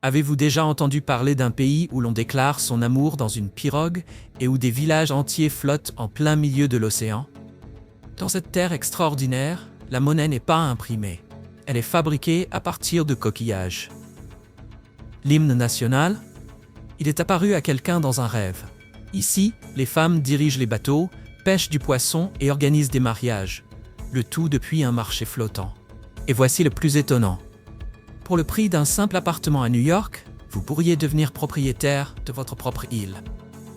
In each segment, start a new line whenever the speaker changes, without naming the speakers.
Avez-vous déjà entendu parler d'un pays où l'on déclare son amour dans une pirogue et où des villages entiers flottent en plein milieu de l'océan? Dans cette terre extraordinaire, la monnaie n'est pas imprimée. Elle est fabriquée à partir de coquillages. L'hymne national? Il est apparu à quelqu'un dans un rêve. Ici, les femmes dirigent les bateaux, pêchent du poisson et organisent des mariages. Le tout depuis un marché flottant. Et voici le plus étonnant. Pour le prix d'un simple appartement à New York, vous pourriez devenir propriétaire de votre propre île.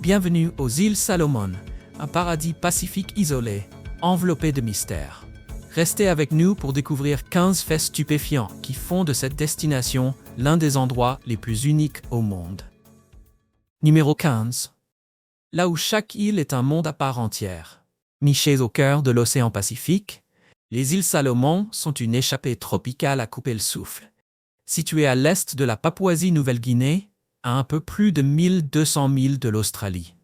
Bienvenue aux îles Salomon, un paradis pacifique isolé, enveloppé de mystères. Restez avec nous pour découvrir 15 faits stupéfiants qui font de cette destination l'un des endroits les plus uniques au monde. Numéro 15. Là où chaque île est un monde à part entière. Nichées au cœur de l'océan Pacifique, les îles Salomon sont une échappée tropicale à couper le souffle. Situées à l'est de la Papouasie-Nouvelle-Guinée, à un peu plus de 1200 milles de l'Australie.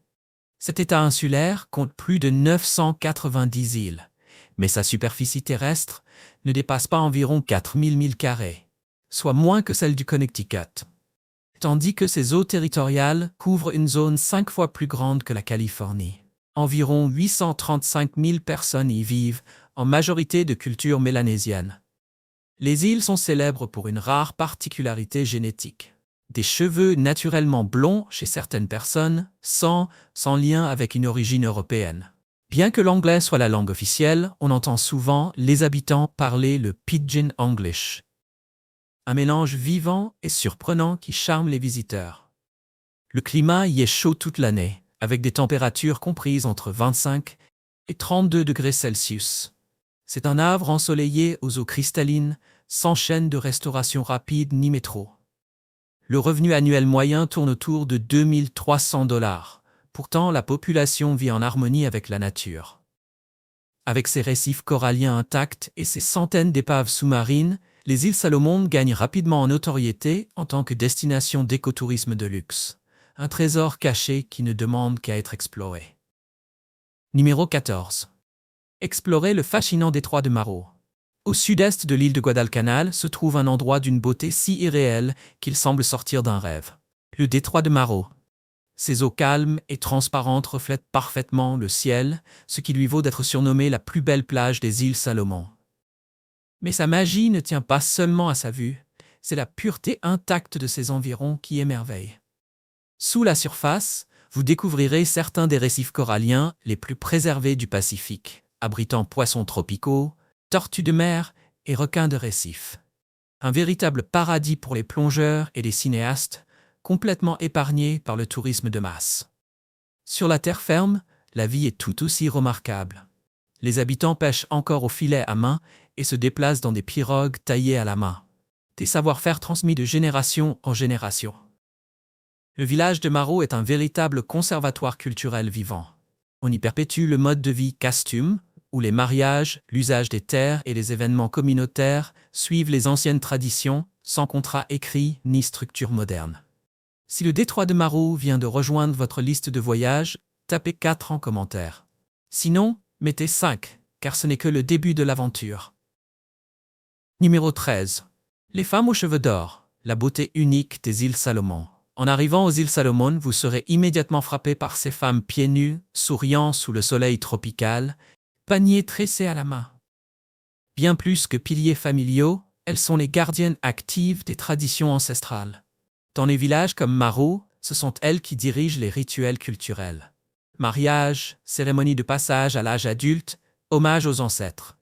Cet État insulaire compte plus de 990 îles, mais sa superficie terrestre ne dépasse pas environ 4000 milles carrés, soit moins que celle du Connecticut. Tandis que ses eaux territoriales couvrent une zone 5 fois plus grande que la Californie. Environ 835 000 personnes y vivent, en majorité de culture mélanésienne. Les îles sont célèbres pour une rare particularité génétique. Des cheveux naturellement blonds chez certaines personnes, sans lien avec une origine européenne. Bien que l'anglais soit la langue officielle, on entend souvent les habitants parler le Pidgin English. Un mélange vivant et surprenant qui charme les visiteurs. Le climat y est chaud toute l'année, avec des températures comprises entre 25 et 32 degrés Celsius. C'est un havre ensoleillé aux eaux cristallines, sans chaîne de restauration rapide ni métro. Le revenu annuel moyen tourne autour de 2300 $. Pourtant, la population vit en harmonie avec la nature. Avec ses récifs coralliens intacts et ses centaines d'épaves sous-marines, les îles Salomon gagnent rapidement en notoriété en tant que destination d'écotourisme de luxe. Un trésor caché qui ne demande qu'à être exploré. Numéro 14. Explorez le fascinant détroit de Maro. Au sud-est de l'île de Guadalcanal se trouve un endroit d'une beauté si irréelle qu'il semble sortir d'un rêve. Le détroit de Maro. Ses eaux calmes et transparentes reflètent parfaitement le ciel, ce qui lui vaut d'être surnommée la plus belle plage des îles Salomon. Mais sa magie ne tient pas seulement à sa vue, c'est la pureté intacte de ses environs qui émerveille. Sous la surface, vous découvrirez certains des récifs coralliens les plus préservés du Pacifique, abritant poissons tropicaux, tortues de mer et requins de récif. Un véritable paradis pour les plongeurs et les cinéastes, complètement épargné par le tourisme de masse. Sur la terre ferme, la vie est tout aussi remarquable. Les habitants pêchent encore au filet à main et se déplacent dans des pirogues taillées à la main. Des savoir-faire transmis de génération en génération. Le village de Maro est un véritable conservatoire culturel vivant. On y perpétue le mode de vie costume, où les mariages, l'usage des terres et les événements communautaires suivent les anciennes traditions, sans contrat écrit ni structure moderne. Si le détroit de Maro vient de rejoindre votre liste de voyages, tapez 4 en commentaire. Sinon, mettez 5, car ce n'est que le début de l'aventure. Numéro 13. Les femmes aux cheveux d'or, la beauté unique des îles Salomon. En arrivant aux îles Salomon, vous serez immédiatement frappé par ces femmes pieds nus, souriant sous le soleil tropical, paniers tressés à la main. Bien plus que piliers familiaux, elles sont les gardiennes actives des traditions ancestrales. Dans les villages comme Maro, ce sont elles qui dirigent les rituels culturels. Mariage, cérémonie de passage à l'âge adulte, hommage aux ancêtres.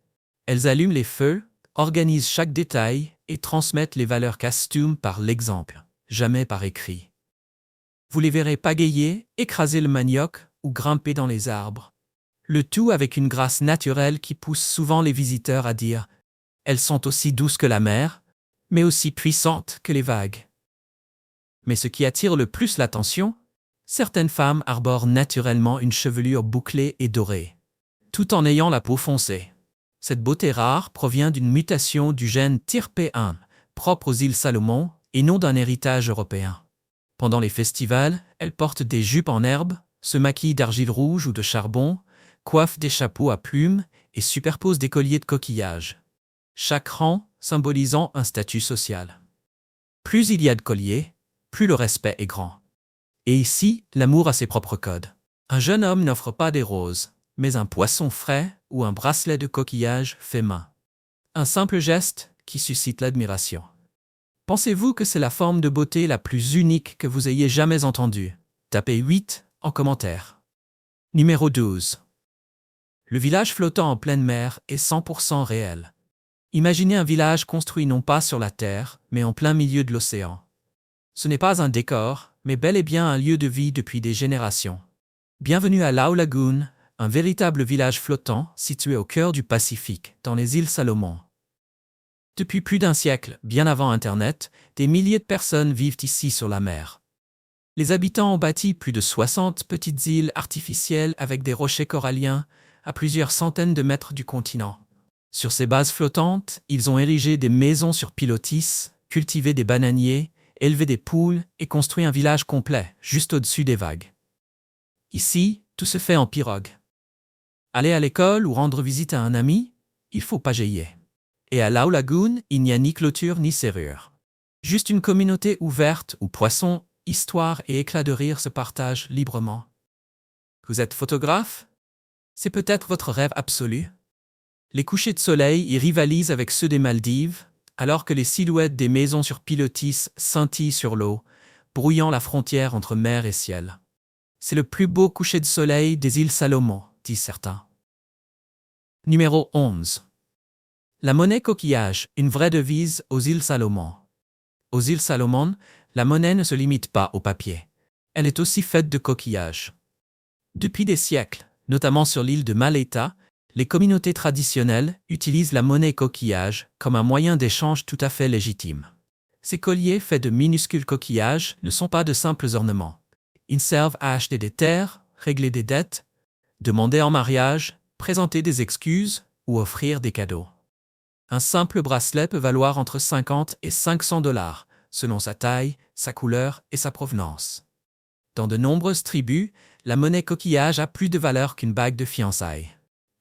Elles allument les feux, organisent chaque détail et transmettent les valeurs costumes par l'exemple, jamais par écrit. Vous les verrez pagayer, écraser le manioc ou grimper dans les arbres. Le tout avec une grâce naturelle qui pousse souvent les visiteurs à dire « Elles sont aussi douces que la mer, mais aussi puissantes que les vagues ». Mais ce qui attire le plus l'attention, certaines femmes arborent naturellement une chevelure bouclée et dorée, tout en ayant la peau foncée. Cette beauté rare provient d'une mutation du gène TYRP1, propre aux îles Salomon, et non d'un héritage européen. Pendant les festivals, elles portent des jupes en herbe, se maquillent d'argile rouge ou de charbon, coiffent des chapeaux à plumes et superposent des colliers de coquillages. Chaque rang symbolisant un statut social. Plus il y a de colliers, plus le respect est grand. Et ici, l'amour a ses propres codes. Un jeune homme n'offre pas des roses, mais un poisson frais ou un bracelet de coquillage fait main. Un simple geste qui suscite l'admiration. Pensez-vous que c'est la forme de beauté la plus unique que vous ayez jamais entendue? Tapez 8 en commentaire. Numéro 12. Le village flottant en pleine mer est 100% réel. Imaginez un village construit non pas sur la terre, mais en plein milieu de l'océan. Ce n'est pas un décor, mais bel et bien un lieu de vie depuis des générations. Bienvenue à Lau Lagoon, un véritable village flottant situé au cœur du Pacifique, dans les îles Salomon. Depuis plus d'un siècle, bien avant Internet, des milliers de personnes vivent ici sur la mer. Les habitants ont bâti plus de 60 petites îles artificielles avec des rochers coralliens à plusieurs centaines de mètres du continent. Sur ces bases flottantes, ils ont érigé des maisons sur pilotis, cultivé des bananiers, élevé des poules et construit un village complet, juste au-dessus des vagues. Ici, tout se fait en pirogue. Aller à l'école ou rendre visite à un ami, il faut payer. Et à Lau Lagoon, il n'y a ni clôture ni serrure. Juste une communauté ouverte où poissons, histoire et éclats de rire se partagent librement. Vous êtes photographe? C'est peut-être votre rêve absolu? Les couchers de soleil y rivalisent avec ceux des Maldives, alors que les silhouettes des maisons sur pilotis scintillent sur l'eau, brouillant la frontière entre mer et ciel. C'est le plus beau coucher de soleil des îles Salomon, disent certains. Numéro 11. La monnaie coquillage, une vraie devise aux îles Salomon. Aux îles Salomon, la monnaie ne se limite pas au papier. Elle est aussi faite de coquillages. Depuis des siècles, notamment sur l'île de Malaita, les communautés traditionnelles utilisent la monnaie coquillage comme un moyen d'échange tout à fait légitime. Ces colliers faits de minuscules coquillages ne sont pas de simples ornements. Ils servent à acheter des terres, régler des dettes, demander en mariage, présenter des excuses ou offrir des cadeaux. Un simple bracelet peut valoir entre 50 et 500 $, selon sa taille, sa couleur et sa provenance. Dans de nombreuses tribus, la monnaie coquillage a plus de valeur qu'une bague de fiançailles.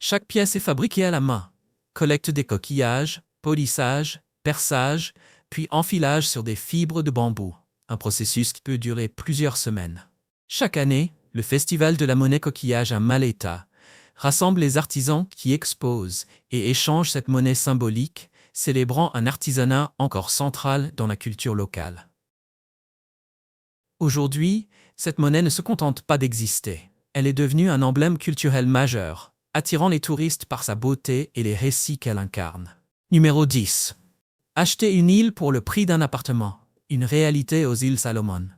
Chaque pièce est fabriquée à la main. Collecte des coquillages, polissage, perçage, puis enfilage sur des fibres de bambou. Un processus qui peut durer plusieurs semaines. Chaque année, le Festival de la monnaie coquillage à Malaita rassemble les artisans qui exposent et échangent cette monnaie symbolique, célébrant un artisanat encore central dans la culture locale. Aujourd'hui, cette monnaie ne se contente pas d'exister. Elle est devenue un emblème culturel majeur, attirant les touristes par sa beauté et les récits qu'elle incarne. Numéro 10. Acheter une île pour le prix d'un appartement. Une réalité aux îles Salomon.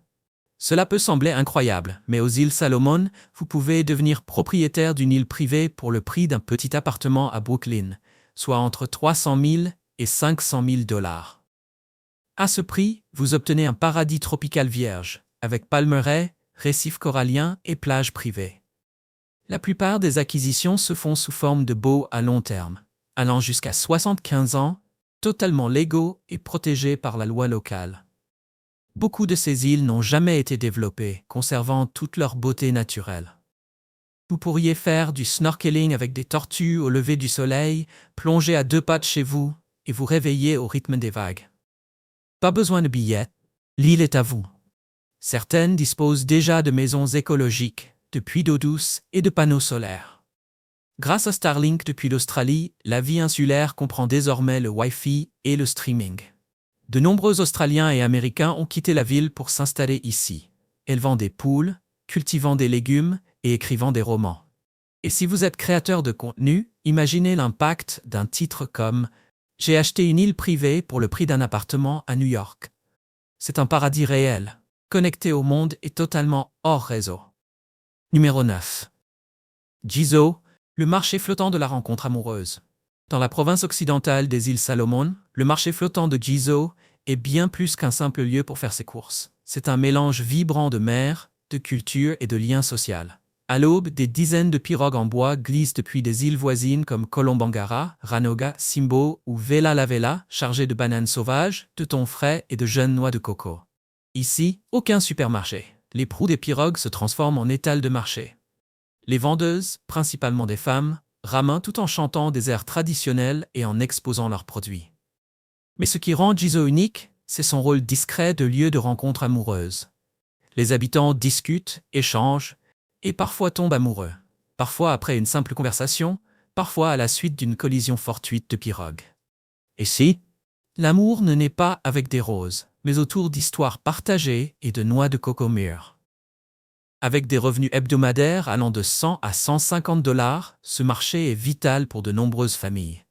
Cela peut sembler incroyable, mais aux îles Salomon, vous pouvez devenir propriétaire d'une île privée pour le prix d'un petit appartement à Brooklyn, soit entre 300 000 et 500 000 $. À ce prix, vous obtenez un paradis tropical vierge, avec palmeraies, récifs coralliens et plages privées. La plupart des acquisitions se font sous forme de baux à long terme, allant jusqu'à 75 ans, totalement légaux et protégés par la loi locale. Beaucoup de ces îles n'ont jamais été développées, conservant toute leur beauté naturelle. Vous pourriez faire du snorkeling avec des tortues au lever du soleil, plonger à 2 pattes chez vous et vous réveiller au rythme des vagues. Pas besoin de billets, l'île est à vous. Certaines disposent déjà de maisons écologiques, de puits d'eau douce et de panneaux solaires. Grâce à Starlink depuis l'Australie, la vie insulaire comprend désormais le Wi-Fi et le streaming. De nombreux Australiens et Américains ont quitté la ville pour s'installer ici, élevant des poules, cultivant des légumes et écrivant des romans. Et si vous êtes créateur de contenu, imaginez l'impact d'un titre comme « J'ai acheté une île privée pour le prix d'un appartement à New York ». C'est un paradis réel, connecté au monde et totalement hors réseau. Numéro 9. Gizo, le marché flottant de la rencontre amoureuse. Dans la province occidentale des îles Salomon, le marché flottant de Gizo est bien plus qu'un simple lieu pour faire ses courses. C'est un mélange vibrant de mer, de culture et de liens sociaux. À l'aube, des dizaines de pirogues en bois glissent depuis des îles voisines comme Kolombangara, Ranoga, Simbo ou Vela la Vela, chargées de bananes sauvages, de thon frais et de jeunes noix de coco. Ici, aucun supermarché. Les proues des pirogues se transforment en étals de marché. Les vendeuses, principalement des femmes, rament tout en chantant des airs traditionnels et en exposant leurs produits. Mais ce qui rend Gizo unique, c'est son rôle discret de lieu de rencontre amoureuse. Les habitants discutent, échangent, et parfois tombent amoureux. Parfois après une simple conversation, parfois à la suite d'une collision fortuite de pirogues. Et si l'amour ne naît pas avec des roses, mais autour d'histoires partagées et de noix de coco mûres. Avec des revenus hebdomadaires allant de 100 à 150 $, ce marché est vital pour de nombreuses familles.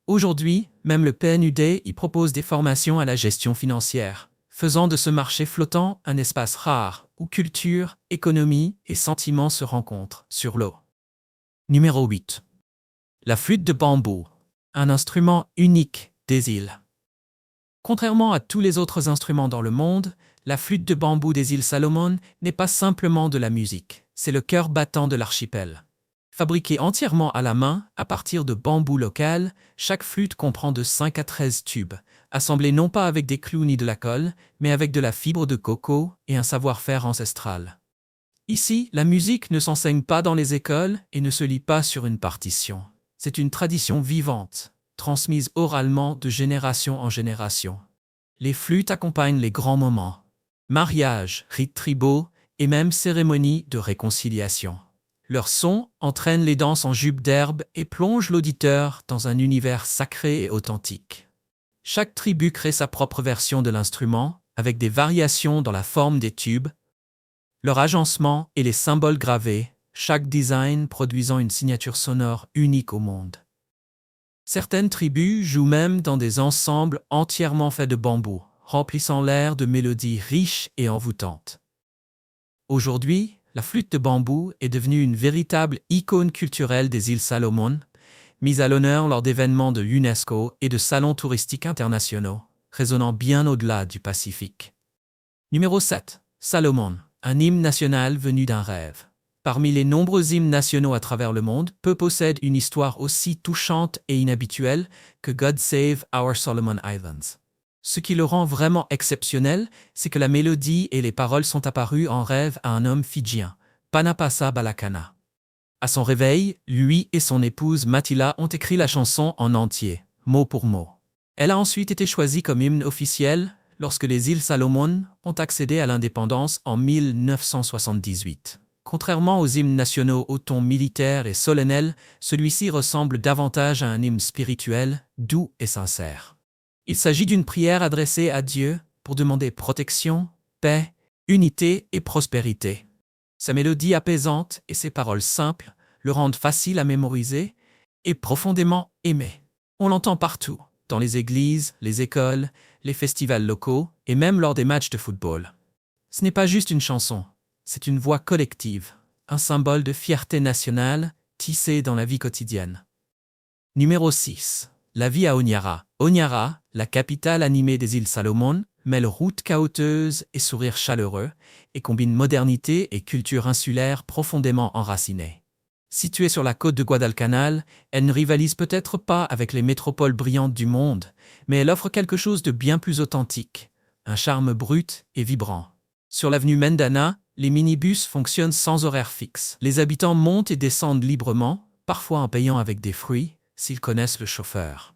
Aujourd'hui, même le PNUD y propose des formations à la gestion financière, faisant de ce marché flottant un espace rare où culture, économie et sentiments se rencontrent sur l'eau. Numéro 8. La flûte de bambou, un instrument unique des îles. Contrairement à tous les autres instruments dans le monde, la flûte de bambou des îles Salomon n'est pas simplement de la musique, c'est le cœur battant de l'archipel. Fabriquée entièrement à la main, à partir de bambou local, chaque flûte comprend de 5 à 13 tubes, assemblés non pas avec des clous ni de la colle, mais avec de la fibre de coco et un savoir-faire ancestral. Ici, la musique ne s'enseigne pas dans les écoles et ne se lit pas sur une partition. C'est une tradition vivante, transmise oralement de génération en génération. Les flûtes accompagnent les grands moments, mariages, rites tribaux et même cérémonies de réconciliation. Leur son entraîne les danses en jupe d'herbe et plonge l'auditeur dans un univers sacré et authentique. Chaque tribu crée sa propre version de l'instrument, avec des variations dans la forme des tubes, leur agencement et les symboles gravés, chaque design produisant une signature sonore unique au monde. Certaines tribus jouent même dans des ensembles entièrement faits de bambou, remplissant l'air de mélodies riches et envoûtantes. Aujourd'hui, la flûte de bambou est devenue une véritable icône culturelle des îles Salomon, mise à l'honneur lors d'événements de l'UNESCO et de salons touristiques internationaux, résonnant bien au-delà du Pacifique. Numéro 7. Salomon, un hymne national venu d'un rêve. Parmi les nombreux hymnes nationaux à travers le monde, peu possèdent une histoire aussi touchante et inhabituelle que God Save Our Solomon Islands. Ce qui le rend vraiment exceptionnel, c'est que la mélodie et les paroles sont apparues en rêve à un homme fidjien, Panapasa Balakana. À son réveil, lui et son épouse Matila ont écrit la chanson en entier, mot pour mot. Elle a ensuite été choisie comme hymne officiel lorsque les îles Salomon ont accédé à l'indépendance en 1978. Contrairement aux hymnes nationaux au ton militaire et solennel, celui-ci ressemble davantage à un hymne spirituel, doux et sincère. Il s'agit d'une prière adressée à Dieu pour demander protection, paix, unité et prospérité. Sa mélodie apaisante et ses paroles simples le rendent facile à mémoriser et profondément aimé. On l'entend partout, dans les églises, les écoles, les festivals locaux et même lors des matchs de football. Ce n'est pas juste une chanson, c'est une voix collective, un symbole de fierté nationale tissé dans la vie quotidienne. Numéro 6. La vie à Honiara. Honiara, la capitale animée des îles Salomon, mêle routes chaotiques et sourires chaleureux et combine modernité et culture insulaire profondément enracinée. Située sur la côte de Guadalcanal, elle ne rivalise peut-être pas avec les métropoles brillantes du monde, mais elle offre quelque chose de bien plus authentique, un charme brut et vibrant. Sur l'avenue Mendana, les minibus fonctionnent sans horaire fixe. Les habitants montent et descendent librement, parfois en payant avec des fruits, s'ils connaissent le chauffeur.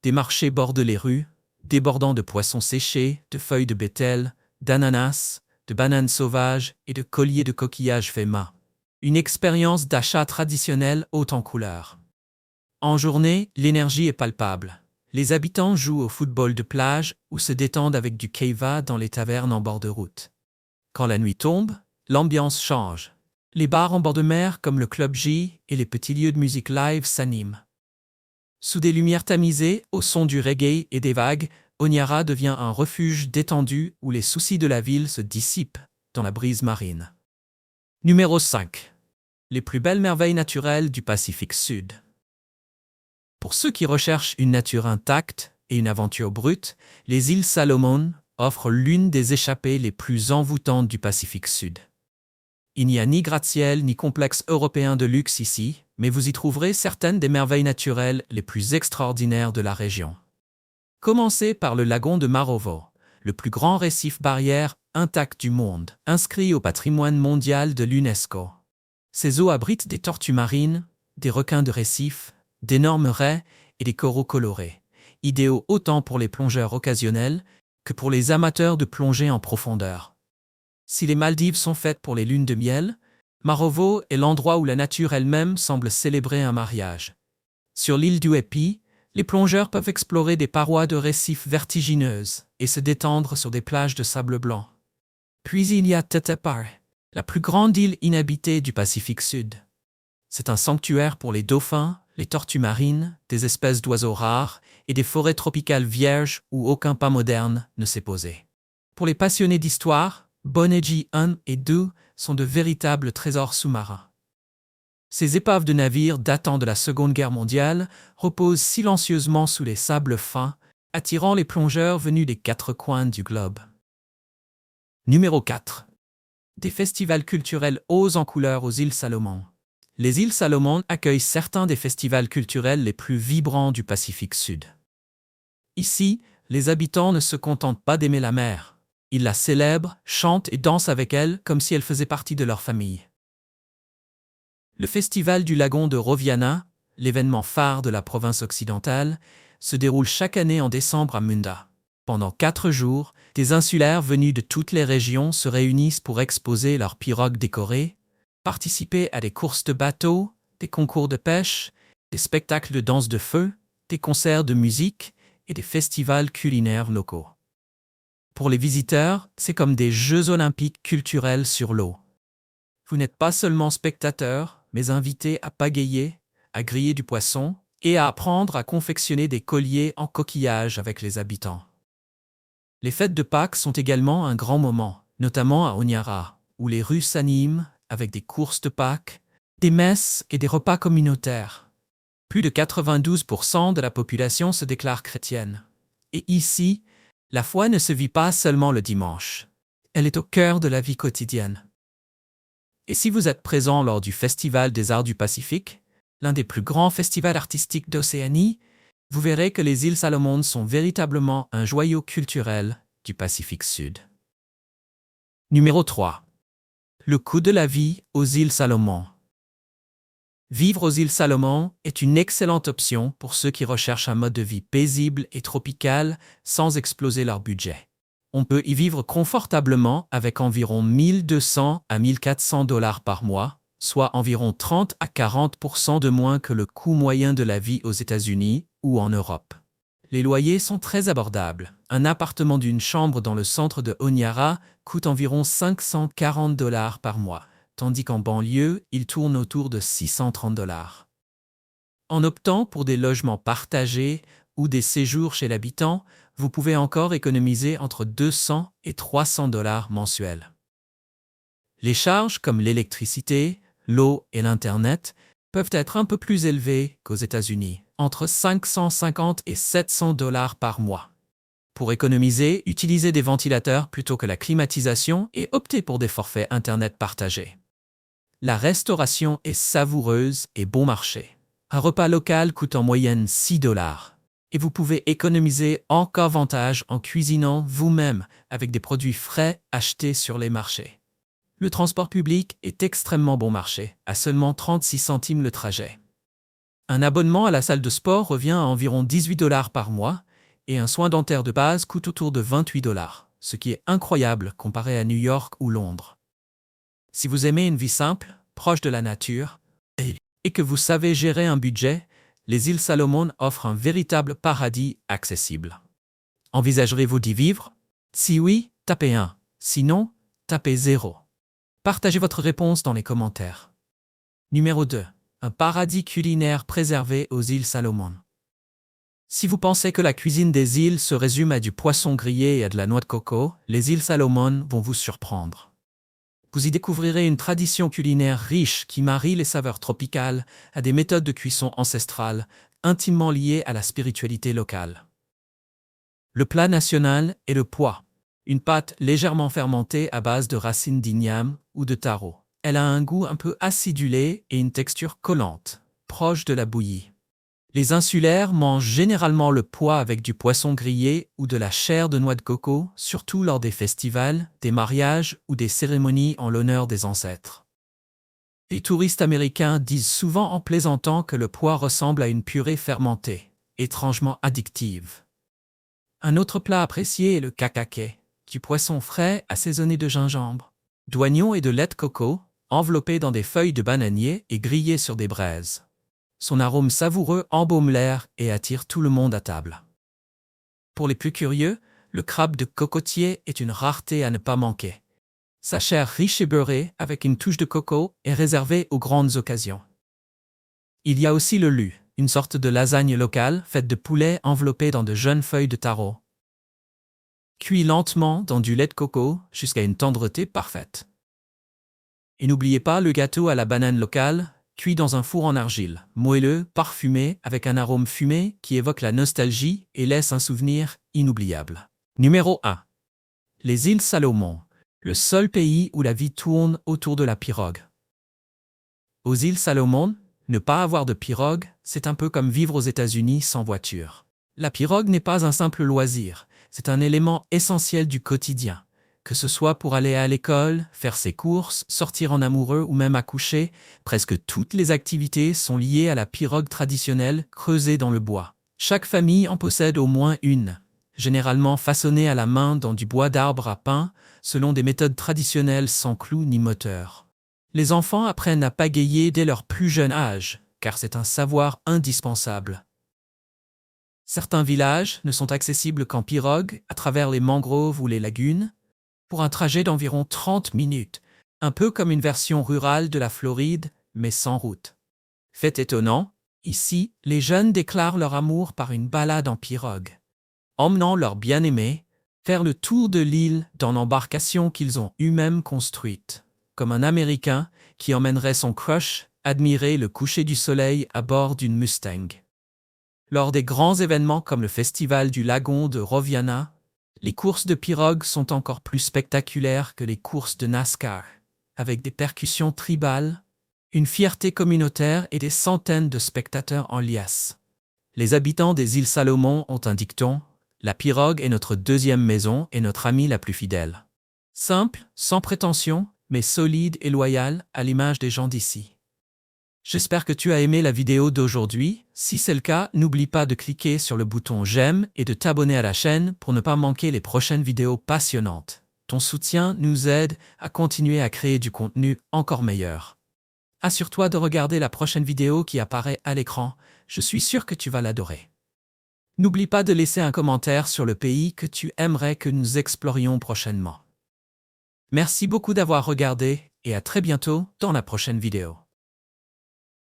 Des marchés bordent les rues, débordant de poissons séchés, de feuilles de bétel, d'ananas, de bananes sauvages et de colliers de coquillages faits main. Une expérience d'achat traditionnelle haute en couleurs. En journée, l'énergie est palpable. Les habitants jouent au football de plage ou se détendent avec du keiva dans les tavernes en bord de route. Quand la nuit tombe, l'ambiance change. Les bars en bord de mer comme le Club J et les petits lieux de musique live s'animent. Sous des lumières tamisées, au son du reggae et des vagues, Honiara devient un refuge détendu où les soucis de la ville se dissipent dans la brise marine. Numéro 5. Les plus belles merveilles naturelles du Pacifique Sud. Pour ceux qui recherchent une nature intacte et une aventure brute, les îles Salomon offrent l'une des échappées les plus envoûtantes du Pacifique Sud. Il n'y a ni gratte-ciel ni complexe européen de luxe ici, mais vous y trouverez certaines des merveilles naturelles les plus extraordinaires de la région. Commencez par le lagon de Marovo, le plus grand récif barrière intact du monde, inscrit au patrimoine mondial de l'UNESCO. Ces eaux abritent des tortues marines, des requins de récif, d'énormes raies et des coraux colorés. idéaux autant pour les plongeurs occasionnels que pour les amateurs de plongée en profondeur. Si les Maldives sont faites pour les lunes de miel, Marovo est l'endroit où la nature elle-même semble célébrer un mariage. Sur l'île du Happy, les plongeurs peuvent explorer des parois de récifs vertigineuses et se détendre sur des plages de sable blanc. Puis il y a Tetepar, la plus grande île inhabitée du Pacifique Sud. C'est un sanctuaire pour les dauphins, les tortues marines, des espèces d'oiseaux rares et des forêts tropicales vierges où aucun pas moderne ne s'est posé. Pour les passionnés d'histoire, Boneji 1 et 2 sont de véritables trésors sous-marins. Ces épaves de navires datant de la Seconde Guerre mondiale reposent silencieusement sous les sables fins, attirant les plongeurs venus des quatre coins du globe. Numéro 4. Des festivals culturels hauts en couleur aux îles Salomon. Les îles Salomon accueillent certains des festivals culturels les plus vibrants du Pacifique Sud. Ici, les habitants ne se contentent pas d'aimer la mer. Ils la célèbrent, chantent et dansent avec elle comme si elle faisait partie de leur famille. Le festival du lagon de Roviana, l'événement phare de la province occidentale, se déroule chaque année en décembre à Munda. Pendant 4 jours, des insulaires venus de toutes les régions se réunissent pour exposer leurs pirogues décorées, participer à des courses de bateaux, des concours de pêche, des spectacles de danse de feu, des concerts de musique et des festivals culinaires locaux. Pour les visiteurs, c'est comme des Jeux olympiques culturels sur l'eau. Vous n'êtes pas seulement spectateur, mais invité à pagayer, à griller du poisson et à apprendre à confectionner des colliers en coquillage avec les habitants. Les fêtes de Pâques sont également un grand moment, notamment à Honiara, où les rues s'animent avec des courses de Pâques, des messes et des repas communautaires. Plus de 92% de la population se déclare chrétienne. Et ici, la foi ne se vit pas seulement le dimanche. Elle est au cœur de la vie quotidienne. Et si vous êtes présent lors du Festival des Arts du Pacifique, l'un des plus grands festivals artistiques d'Océanie, vous verrez que les îles Salomon sont véritablement un joyau culturel du Pacifique Sud. Numéro 3. Le coût de la vie aux îles Salomon. Vivre aux îles Salomon est une excellente option pour ceux qui recherchent un mode de vie paisible et tropical sans exploser leur budget. On peut y vivre confortablement avec environ 1200 à 1400 $ par mois, soit environ 30 à 40% de moins que le coût moyen de la vie aux États-Unis ou en Europe. Les loyers sont très abordables. Un appartement d'une chambre dans le centre de Honiara coûte environ 540 $ par mois, tandis qu'en banlieue, il tourne autour de 630 $. En optant pour des logements partagés ou des séjours chez l'habitant, vous pouvez encore économiser entre 200 et 300 $ mensuels. Les charges comme l'électricité, l'eau et l'Internet peuvent être un peu plus élevées qu'aux États-Unis, entre 550 et 700 $ par mois. Pour économiser, utilisez des ventilateurs plutôt que la climatisation et optez pour des forfaits Internet partagés. La restauration est savoureuse et bon marché. Un repas local coûte en moyenne 6 $. Et vous pouvez économiser encore davantage en cuisinant vous-même avec des produits frais achetés sur les marchés. Le transport public est extrêmement bon marché, à seulement 36 centimes le trajet. Un abonnement à la salle de sport revient à environ 18 $ par mois et un soin dentaire de base coûte autour de 28 $, ce qui est incroyable comparé à New York ou Londres. Si vous aimez une vie simple, proche de la nature, et que vous savez gérer un budget, les îles Salomon offrent un véritable paradis accessible. Envisagerez-vous d'y vivre? Si oui, tapez 1. Sinon, tapez 0. Partagez votre réponse dans les commentaires. Numéro 2. Un paradis culinaire préservé aux îles Salomon. Si vous pensez que la cuisine des îles se résume à du poisson grillé et à de la noix de coco, les îles Salomon vont vous surprendre. Vous y découvrirez une tradition culinaire riche qui marie les saveurs tropicales à des méthodes de cuisson ancestrales, intimement liées à la spiritualité locale. Le plat national est le pois, une pâte légèrement fermentée à base de racines d'igname ou de taro. Elle a un goût un peu acidulé et une texture collante, proche de la bouillie. Les insulaires mangent généralement le pois avec du poisson grillé ou de la chair de noix de coco, surtout lors des festivals, des mariages ou des cérémonies en l'honneur des ancêtres. Les touristes américains disent souvent en plaisantant que le pois ressemble à une purée fermentée, étrangement addictive. Un autre plat apprécié est le kakake, du poisson frais assaisonné de gingembre, d'oignons et de lait de coco, enveloppé dans des feuilles de bananier et grillé sur des braises. Son arôme savoureux embaume l'air et attire tout le monde à table. Pour les plus curieux, le crabe de cocotier est une rareté à ne pas manquer. Sa chair riche et beurrée, avec une touche de coco, est réservée aux grandes occasions. Il y a aussi le lu, une sorte de lasagne locale faite de poulet enveloppé dans de jeunes feuilles de taro. Cuit lentement dans du lait de coco jusqu'à une tendreté parfaite. Et n'oubliez pas le gâteau à la banane locale, cuit dans un four en argile, moelleux, parfumé, avec un arôme fumé qui évoque la nostalgie et laisse un souvenir inoubliable. Numéro 1. Les îles Salomon, le seul pays où la vie tourne autour de la pirogue. Aux îles Salomon, ne pas avoir de pirogue, c'est un peu comme vivre aux États-Unis sans voiture. La pirogue n'est pas un simple loisir, c'est un élément essentiel du quotidien. Que ce soit pour aller à l'école, faire ses courses, sortir en amoureux ou même accoucher, presque toutes les activités sont liées à la pirogue traditionnelle creusée dans le bois. Chaque famille en possède au moins une, généralement façonnée à la main dans du bois d'arbre à pain, selon des méthodes traditionnelles sans clous ni moteur. Les enfants apprennent à pagayer dès leur plus jeune âge, car c'est un savoir indispensable. Certains villages ne sont accessibles qu'en pirogue, à travers les mangroves ou les lagunes, pour un trajet d'environ 30 minutes, un peu comme une version rurale de la Floride, mais sans route. Fait étonnant, ici, les jeunes déclarent leur amour par une balade en pirogue, emmenant leur bien-aimé faire le tour de l'île dans l'embarcation qu'ils ont eux-mêmes construite, comme un Américain qui emmènerait son crush admirer le coucher du soleil à bord d'une Mustang. Lors des grands événements comme le festival du lagon de Roviana, les courses de pirogue sont encore plus spectaculaires que les courses de NASCAR, avec des percussions tribales, une fierté communautaire et des centaines de spectateurs en liasse. Les habitants des îles Salomon ont un dicton: la pirogue est notre deuxième maison et notre amie la plus fidèle. Simple, sans prétention, mais solide et loyal à l'image des gens d'ici. J'espère que tu as aimé la vidéo d'aujourd'hui. Si c'est le cas, n'oublie pas de cliquer sur le bouton j'aime et de t'abonner à la chaîne pour ne pas manquer les prochaines vidéos passionnantes. Ton soutien nous aide à continuer à créer du contenu encore meilleur. Assure-toi de regarder la prochaine vidéo qui apparaît à l'écran. Je suis sûr que tu vas l'adorer. N'oublie pas de laisser un commentaire sur le pays que tu aimerais que nous explorions prochainement. Merci beaucoup d'avoir regardé et à très bientôt dans la prochaine vidéo.